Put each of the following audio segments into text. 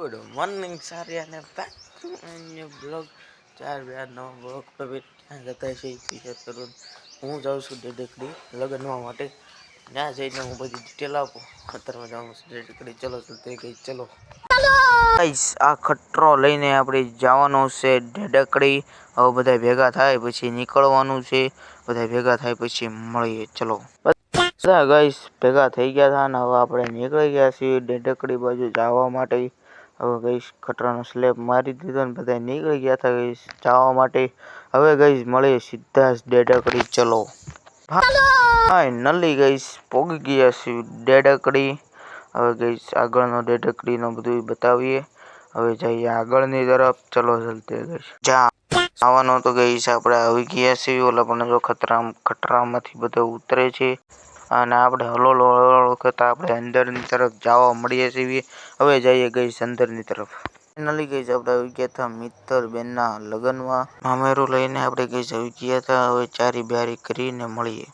good morning સારી અને back to new blog 4-2 blog પર ત્યાં જતા છે ટી-શર્ટ કરું હું જાઉં છું ડેડકડી લગ્નમાં માટે ત્યાં જઈને હું બધી ડિટેલ આપું અત્યારમાં જાઉં છું ડેડકડી ચલો તે ગઈ ચલો ગાઈસ આ ખટરો લઈને આપણે જવાનો છે ડેડકડી હવે બધા ભેગા થાય પછી નીકળવાનું છે બધા ભેગા થાય પછી મળીએ ચલો બધા ગાઈસ ભેગા થઈ ગયા હતા ને હવે આપણે નીકળી ગયા છીએ ડેડકડી બાજુ જવા માટે હવે ગાઈસ ખટરાનો સ્લેબ મારી દીધો ને બધા નીકળી ગયા હતા ગાઈસ જવા માટે હવે ગાઈસ મળીએ સીધા જ ડેડકડી ચલો ફાઇનલી ગાઈસ પહોંચી ગયા છીએ ડેડકડી હવે ગાઈસ આગળનો ડેડકડીનો બધું બતાવીએ હવે જઈએ આગળની તરફ ચલો જલ્દી ગાઈસ આવવાનો તો ગાઈસ આપણે આવી ગયા છીએ ઓલા પણ જો ખટરામાંથી બધા ઉતરે છે અને આપણે હલોલ કરતા આપણે અંદરની તરફ જવા મળીએ છીએ હવે જઈએ ગાઈસ અંદરની તરફ ફાઇનલી ગાઈસ આપણે આવી ગયા હતા મિત્ર બેનના લગ્નમાં મામેરું લઈને આપણે ગાઈસ આવી ગયા હતા હવે ચારી બ્યારી કરીને મળીએ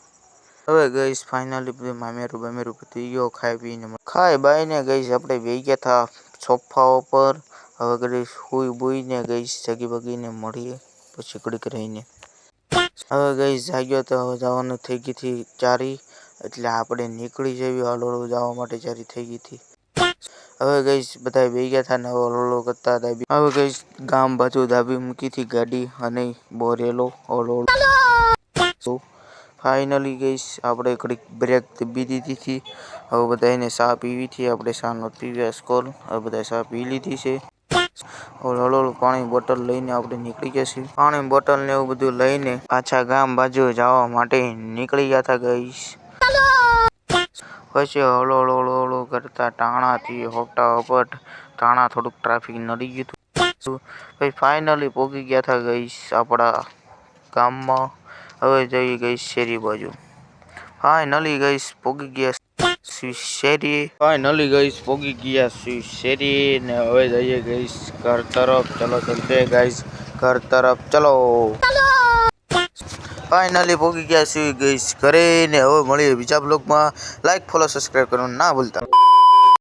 હવે ગાઈસ ફાઇનલી બધું મામેરું પતી ગયો ખાઈ પીને ખાઈ બાઈને ગાઈસ આપણે બેસી ગયા હતા સોફા ઉપર હવે ગાઈસ હુઈ બુઈને ગાઈસ જગી બગીને મળીએ પછી ઘડીક રહીને હવે ગાઈસ જાગ્યો તો હવે જવાનું થઈ ગઈ હતી ચારી એટલે આપણે નીકળી જઈએ હલોળો જવા માટે ચારી થઈ ગઈ હતી હવે ગાઈસ બધા બેસી ગયા હતા ને હલોળો કરતા હતા હવે ગાઈસ ગામ બાજુ દાબી મૂકી હતી ગાડી અને બોરેલો હલોળો ફાઇનલી ગાઈસ આપણે ઘડીક બ્રેક દબી દીધી હતી હવે બધા એને ચા પીવી હતી આપણે ચા નો પીવ્યા સ્કોલ હવે બધા ચા પી લીધી છે હલોળ પાણી બોટલ લઈને આપણે નીકળી ગયા છીએ પાણી બોટલ ને એવું બધું લઈને પાછા ગામ બાજુ જવા માટે નીકળી ગયા હતા ગાઈસ પછી હળો કરતા ટાણાથી હોટાવટ ટાણા થોડુંક ટ્રાફિક નડી ગયું હતું પછી ફાઇનલી પહોંચી ગયા હતા ગાઈસ આપણા ગામમાં હવે જઈએ ગાઈસ શેરી બાજુ ફાઇનલી ગાઈસ પહોંચી ગયા શેરી ને હવે જઈએ ગાઈસ ઘર તરફ ચલો ચલતે ગાઈસ ઘર તરફ ચલો ફાઇનલી પહોંચી ગયા છીએ ગાઈસ ઘરે ને હવે મળીએ બીજા બ્લોગમાં લાઈક ફોલો સબસ્ક્રાઇબ કરવાનું ના ભૂલતા